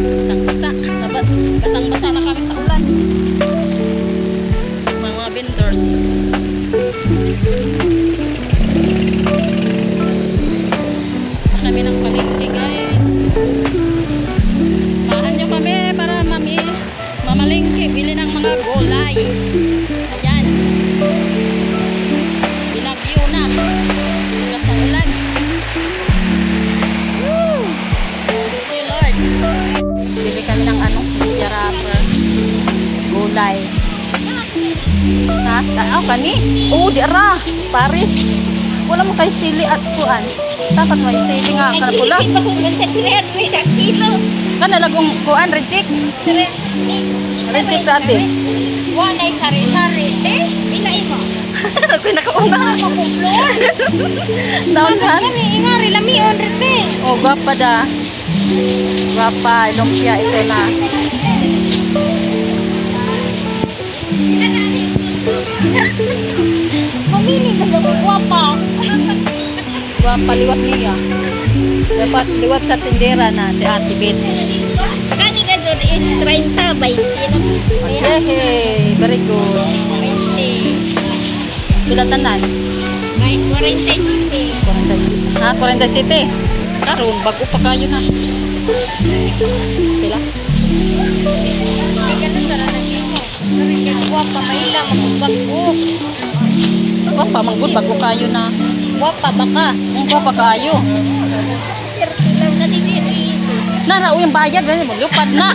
Basang-basa. Basang-basa na kami sa ulan. Mga vendors. Kami ng palengke, guys. Samahan nyo kami para mamalengke. Bili ng mga gulay. Ayan. Binagyo na. Bukas ang ulan. Woo! Thank you, Lord. Bili kami ng wrapper. Gulay. Ha? Kani? Oo, di ara. Paris. Wala mo kay sili at kuan. Dapat may sili nga kana pula. Kana lagong kuan reject. Reject dati. Wala sari-sari te. Pilay mo. Pinakauna. Makuplor. Daon kan? Ingari lamion rete. Oh, guwapa da. Guwapa, lumpia ito na. Mamili ka sa guwapa. Guwapa liwat niya. Dapat liwat sa tindera na si Ate Bet. Kani ka doon is 30 by Hey, very good. 20. Pila tanan? May 47. 47. Ha, 47. Karon bago pa kayo na. Pila? Teka na sa ranan mo. Kani ka guwapa maila magbago. Guwapa manggod bago kayo na. Guwapa baka. Ang guwapa kayo. Lang na din ito. Nara, yung bayad ba? Maglupad na.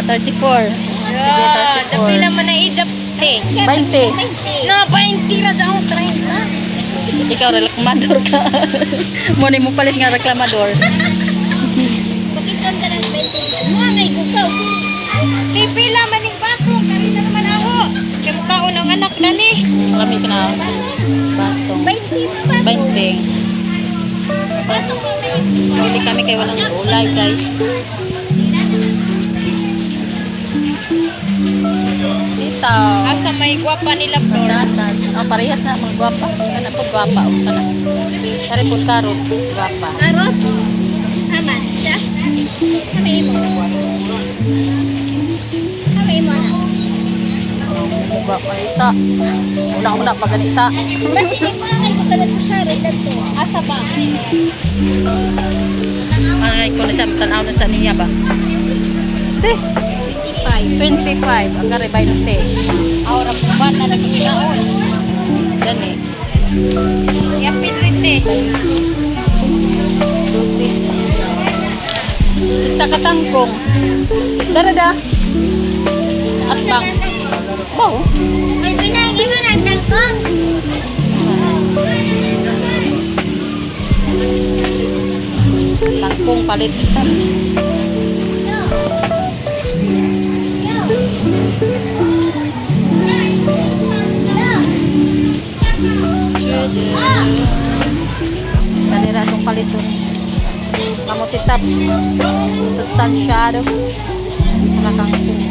34. Sige, 34. Pila man na ijap te. 20. Na 20 ra sa 30. Ikaw, reklamador ka. Muna mo palit nga reklamador. Pakitan ka ng 20. Mga ngay bukaw. Pipila man yung batong. Karina naman ako. Kaya mukhaon ang anak na ni. Marami ka na. Batong. 20. Bili kami kay walang gulay, guys. Sitaw. Asa may gwapa nila Flor. Patatas. Oh, parehas na mga guwapa. Ano po guwapa? O, ano? Kari po carrots. Guwapa. Arot. Aman. Siya. Kami mo. Kami mo na. Guwapa isa. Una-una pa ganita. Basi ipangay ko talaga siya. Asa ba? Ay, kung na siya matanaw na sa niya ba? Te. 25. Ang garibay ng te. Aura po ba na nagkikinaon? Yan eh. Yapin rin te. 12. Isa katangkong. Darada. At bang. Oh. May pinagi mo nagtangkong. Tangkong palit. Kanira itong paliton. Kamuti taps. Sustansyado. Saka kangkong.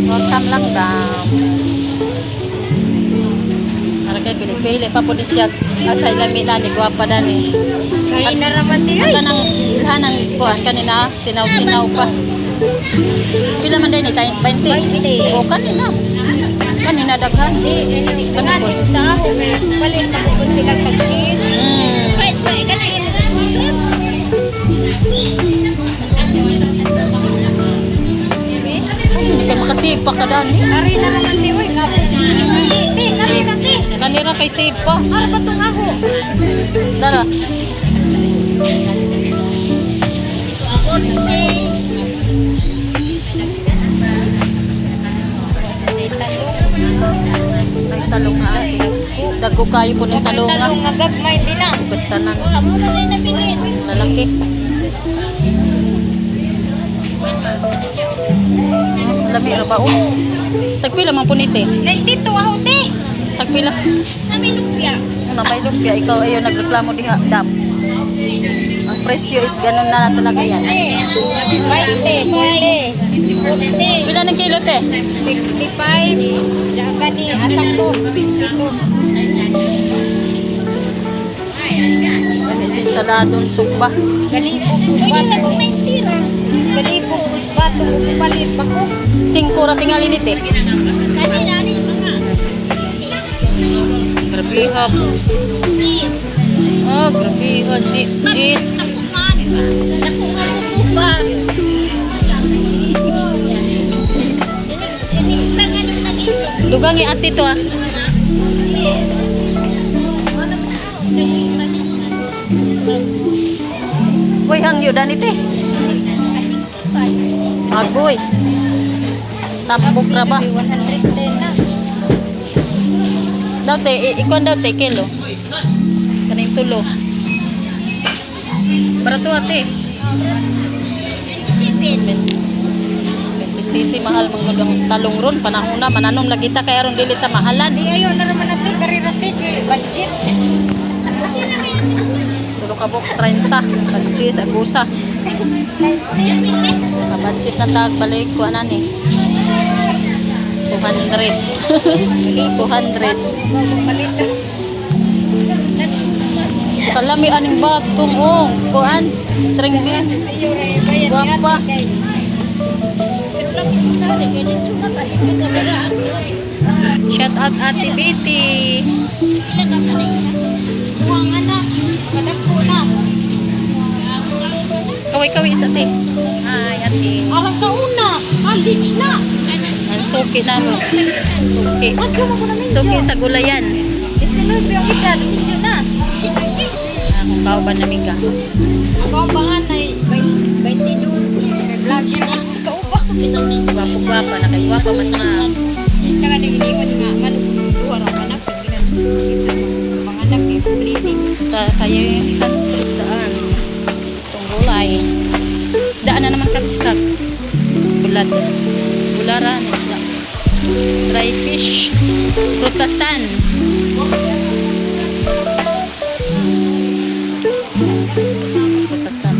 Welcome lang dam. Haragay pili-pili pa po ni siya. Asay lami na ni guwapa na ni. Kain na naman te. Ang kanang ilhan ng kuhan kanina. Sinaw-sinaw pa. Pila man din ni 20. O kanina. Kanina daghan. Kanani ito ako. Palit na kung silang tag-cheese. Kahit ba, kanina yung tag-cheese. Hindi ka makasipa ka dani. Ari na naman te. Uy, kapos. Te, kanina te. Kanira kay sipa. Ara ba itong ako? Dara. May talong na ate. Dagko kayo po ng talong nga. Talong nga gagmay din na. Basta na. Mura rin na bilhin. Lalaki. Lami ra ba? Tagpila man po nite. 92 ako te. Tagpila. Kami lumpia. Una may lumpia. Ikaw ayaw nagreklamo diha. Dam. Ang presyo is ganun na talaga yan. 20. Pila ng kilo, te? 65. Diyan ni asak ko. Ito. Saladon sugba. Galibog kusbato. Galibog kusbato. Upalit ba ko? 5 ra tingali ni te. Grabe ha. Oh, grabe ha. Jeez. Dugang ni ate to ah. Uy, hangyo dani te. Agoy. Tambok ra ba? 110 na. Daw te, ikon daw te kilo. Kaning tulo. Para to ate. 20 mahal mangudang talong ron panahon na mananom lagi ta kay aron dili ta mahalan. Di ayo na naman natin karirate budget. Sulo ka bok 30 budget sa gusa. Ka budget na tag balik ko ana ni. 200. 200. Kalami aning batong oh, kuan string beans. Guwapa. Shout out Ate Betty. Buang anak, kadagko na. Kaway-kaway sa te. Ay, ate. Arang kauna, college na. Ang suki na mo. Suki. Radyo mo ko na medyo. Suki sa gulayan. Isunod yung edad, medyo na. Kung kauban namin ka. Ang kaubangan ay 22. May vlogger na kauba. Gwapo-gwapa. Nakagwapa mas nga. Nakalingon nga, man, duwa raw anak. Isa mga anak, breeding. Kayo yung sa isdaan. Itong gulay. Isdaan na naman kami sa bulad. Bularan, isda. Dry fish. Frutasan. Frutasan.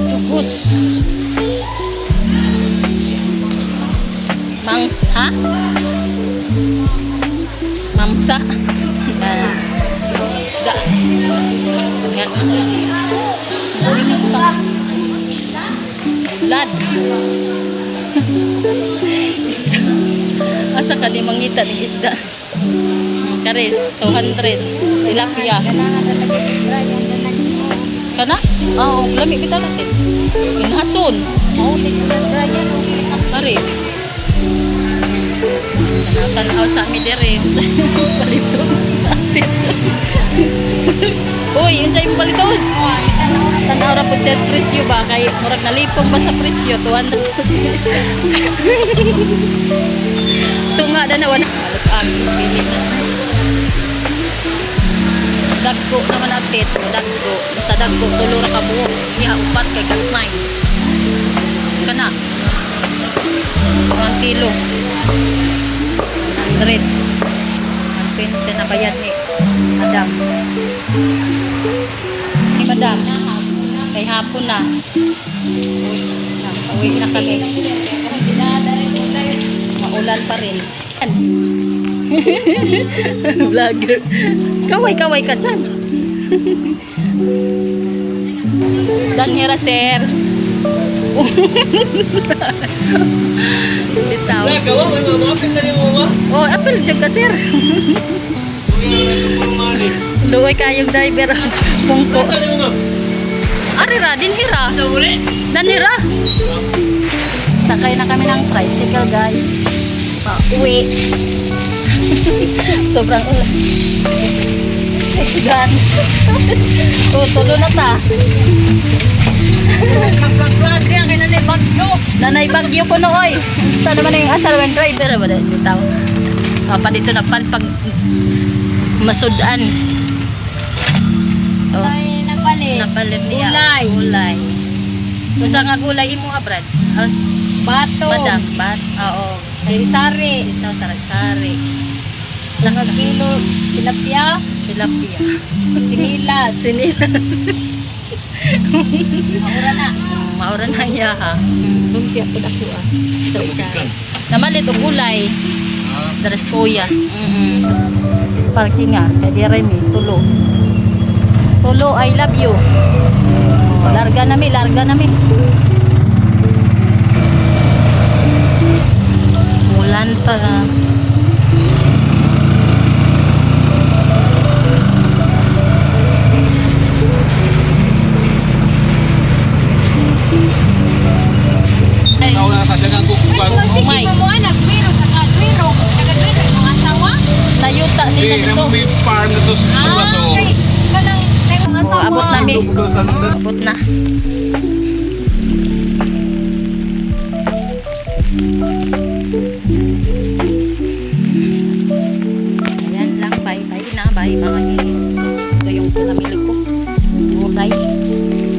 Tubus. Mangsa. Mamsa. Isda. Yan. Lad. Isda. Asa ka di mangita ng isda. Kare, 200. Tilapia. Ganahan na lagi yung Brian na Kana? Oo, lami kita natin. Inhason. Maulit na Brian. Kare. Tanaw sa amin dere. Palito. Uy, yun sa yung paliton. Tanaw na po siya sa presyo ba? Kay murag nalipong ba sa presyo? 200. Tunga na naman. Malupag. Pili na. Dagko naman atit. Dagko. Basta dagko. Tulo ra ka buo. Iya, upat kay katmay. Kana. 1 kilo. 100. Ang pinte na bayad ni Madam. Ni Madam. Kay hapon na. Uwi na kami. Maulan pa rin. Vlogger. Kaway-kaway ka dyan. Danhira, sir. Bitaw. Gawa, may mamapin na rin mo ba? Oh, apel dyan ka, sir. Luway kayong driver. Pungko. Saan mo ma'am? Arira, dinhira. Sa uli? Danhira. Sakay na kami ng tricycle, guys. Pauwi. Sobrang ulan. Sexdan. Tulo na ta. Magpag-vlog yan, kaya nanay bagyo. Nanay bagyo ko nooy. Sa naman yung asal ng driver ba din bitaw. Pa dito nagpalpag masudan. Oh, Ay, napalit. napalit niya. Gulay. Gulay. Kung sa nga gulay imo abrad. Bato. Madam, bat. Oo. Sari-sari. Sitaw, sari-sari. Saka kilo tilapia. Tilapia. Sinilas. Sinilas. Maura na. Maura na iya ha. Lumpia po ako ah. So, isa. Namalit o gulay. Daras kuya. Parking nga. Kaya rin eh. Tulo. Tulo, I love you. Larga nami, larga nami. Ulan pa. Ikaw na sa dagang kukuban. Ay, sige my. mo anak. Pero taga-duiro. Taga-duiro yung mga asawa. Nayuta Di, nila dito. may farm na to sa Tubaso. Okay. Kanang tayo mga asawa. Abot nami. Tubaso. Abot na. Ayan lang, bye-bye na. Bye mga ito yung pinamili ko. Gulay.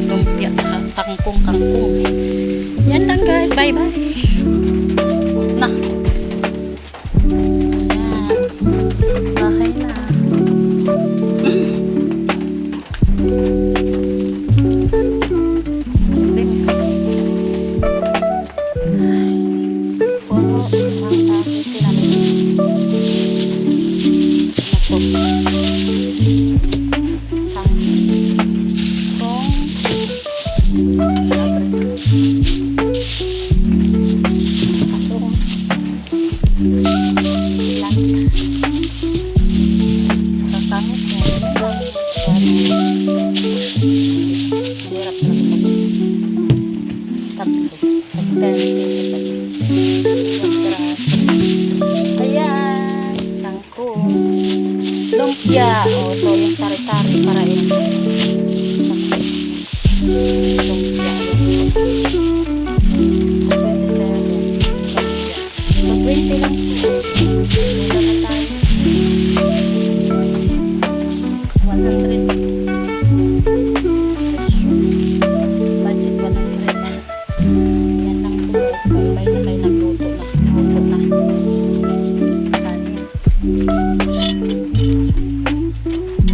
Lumpia sa kangkong. Yan lang guys, bye-bye. Na. Ayan. Bahay na. Ayan, kangkong. Lumpia. O, ito yung sari-sari para yun. Lumpia. 27. Lumpia. 20 lang. Wala na tayo. 100. Presyo. Budget 100. Yan lang po guys. Bye-bye na kayo. Nagluto na. Luto na. Kanin.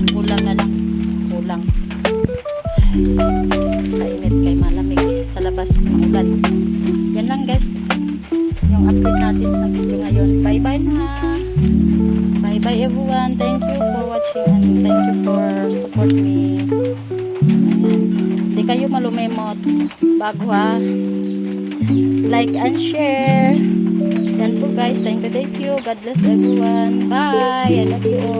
Kulang na lang. Kulang. Kainit kay malamig. Sa labas, maulan. Yan lang guys. Yung update natin sa video ngayon. Bye-bye na. Bye-bye everyone. Thank you for watching and thank you for support me. Ayan. Hindi kayo malumemot. Bago ha. Like and share. Yan po guys. Thank you. God bless everyone. Bye. I love you all.